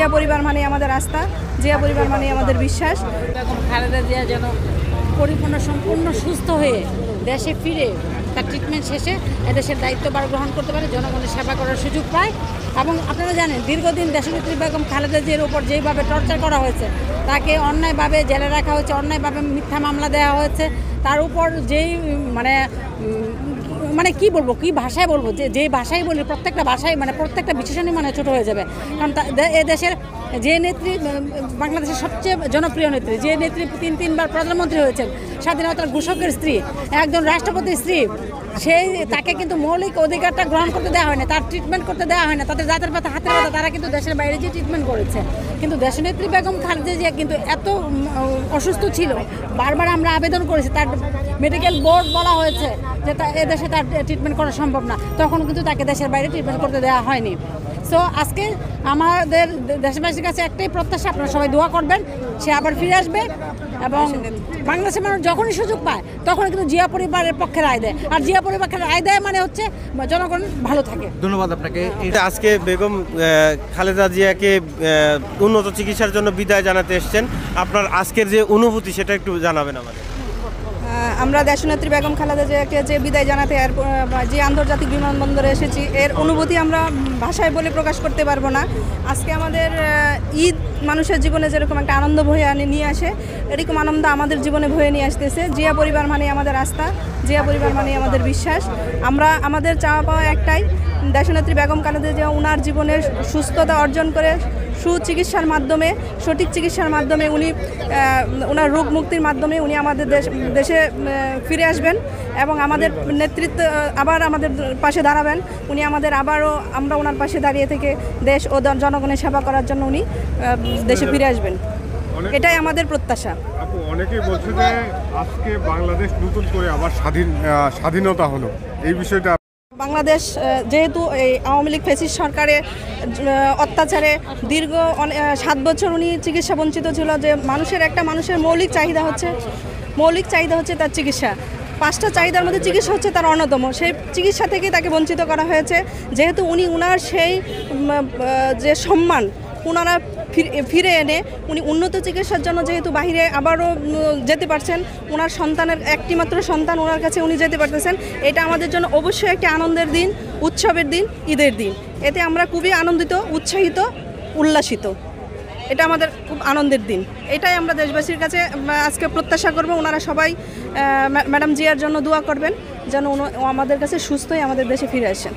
জিয়া পরিবার মানে আমাদের আস্থা, জিয়া পরিবার মানে আমাদের বিশ্বাস। বেগম খালেদা জিয়া যেন সম্পূর্ণ সুস্থ হয়ে দেশে ফিরে তার ট্রিটমেন্ট শেষে এদেশের দায়িত্বভার গ্রহণ করতে পারে, জনগণের সেবা করার সুযোগ পায়। এবং আপনারা জানেন দীর্ঘদিন দেশনেত্রী বেগম খালেদা জিয়ার উপর যেইভাবে টর্চার করা হয়েছে, তাকে অন্যায়ভাবে জেলে রাখা হয়েছে, অন্যায়ভাবে মিথ্যা মামলা দেওয়া হয়েছে, তার উপর যেই মানে কি বলবো, কি ভাষায় বলবো, যে ভাষায় বলি প্রত্যেকটা ভাষায় প্রত্যেকটা বিশেষণই চোট হয়ে যাবে। কারণ এ দেশের যে নেত্রী, বাংলাদেশের সবচেয়ে জনপ্রিয় নেত্রী, যে নেত্রী তিনবার প্রধানমন্ত্রী হয়েছেন, স্বাধীনতার ঘোষকের স্ত্রী, একজন রাষ্ট্রপতির স্ত্রী, তাকে কিন্তু মৌলিক অধিকারটা গ্রহণ করতে দেওয়া হয় না, তার ট্রিটমেন্ট করতে দেওয়া হয় না। তাদের জাতের পাতা হাতের পাতা তারা কিন্তু দেশের বাইরে যে ট্রিটমেন্ট করেছে। কিন্তু দেশনেত্রী বেগম খালেদা জিয়া কিন্তু এত অসুস্থ ছিল, বারবার আমরা আবেদন করেছি, তার মেডিকেল বোর্ড বলা হয়েছে যে এদেশে তার ট্রিটমেন্ট করা সম্ভব না, তখন কিন্তু তাকে দেশের বাইরে ট্রিটমেন্ট করতে দেওয়া হয়নি। সো আজকে আমাদের দেশবাসীর কাছে একটাই প্রত্যাশা, আপনারা সবাই দোয়া করবেন সে আবার ফিরে আসবে এবং বাংলাদেশের মানুষ যখনই সুযোগ পায় তখন কিন্তু জিয়া পরিবারের পক্ষে রায় দেয়, আর জিয়া পরিবারের রায় দেয় মানে হচ্ছে জনগণ ভালো থাকে। ধন্যবাদ আপনাকে। আজকে বেগম খালেদা জিয়াকে উন্নত চিকিৎসার জন্য বিদায় জানাতে এসেছেন, আপনার আজকের যে অনুভূতি সেটা একটু জানাবেন আমাদের। আমরা দেশনেত্রী বেগম খালেদা জিয়াকে যে বিদায় জানাতে যে আন্তর্জাতিক বিমানবন্দরে এসেছি, এর অনুভূতি আমরা ভাষায় বলে প্রকাশ করতে পারবো না। আজকে আমাদের ঈদ মানুষের জীবনে যেরকম একটা আনন্দ বয়ে নিয়ে আসে, এরকম আনন্দ আমাদের জীবনে বয়ে নিয়ে আসতেছে। জিয়া পরিবার মানে আমাদের আস্থা, জিয়া পরিবার মানে আমাদের বিশ্বাস। আমরা আমাদের চাওয়া পাওয়া একটাই, দেশনেত্রী বেগম খালেদা জিয়া ওনার জীবনের সুস্থতা অর্জন করে সুচিকিৎসার মাধ্যমে, সঠিক চিকিৎসার মাধ্যমে উনি ওনার রোগ মুক্তির মাধ্যমে উনি আমাদের দেশে ফিরে আসবেন এবং আমাদের নেতৃত্ব আবার আমাদের পাশে দাঁড়াবেন। উনি আমাদের আবারও আমরা ওনার পাশে দাঁড়িয়ে থেকে দেশ ও জনগণের সেবা করার জন্য উনি দেশে ফিরে আসবেন, এটাই আমাদের প্রত্যাশা। আপু, অনেকেই বলছে যে আজকে বাংলাদেশ নতুন করে আবার স্বাধীনতা হলো, এই বিষয়টা বাংলাদেশ যেহেতু এই আওয়ামী লীগ ফ্যাসিস্ট সরকারের অত্যাচারে দীর্ঘ 7 বছর উনি চিকিৎসা বঞ্চিত ছিল, যে মানুষের মৌলিক চাহিদা হচ্ছে তার চিকিৎসা। 5টা চাহিদার মধ্যে চিকিৎসা হচ্ছে তার অন্যতম, সেই চিকিৎসা থেকে তাকে বঞ্চিত করা হয়েছে। যেহেতু উনার সেই যে সম্মান ওনারা ফিরে এনে উনি উন্নত চিকিৎসার জন্য যেহেতু বাইরে আবারও যেতে পারছেন, ওনার সন্তানের একটিমাত্র সন্তান ওনার কাছে উনি যেতে পারতেছেন, এটা আমাদের জন্য অবশ্যই একটি আনন্দের দিন, উৎসবের দিন, ঈদের দিন। এতে আমরা খুবই আনন্দিত, উৎসাহিত, উল্লাসিত। এটা আমাদের খুব আনন্দের দিন। এটাই আমরা দেশবাসীর কাছে আজকে প্রত্যাশা করব, ওনারা সবাই ম্যাডাম জিয়ার জন্য দোয়া করবেন যেন আমাদের কাছে সুস্থই আমাদের দেশে ফিরে আসেন।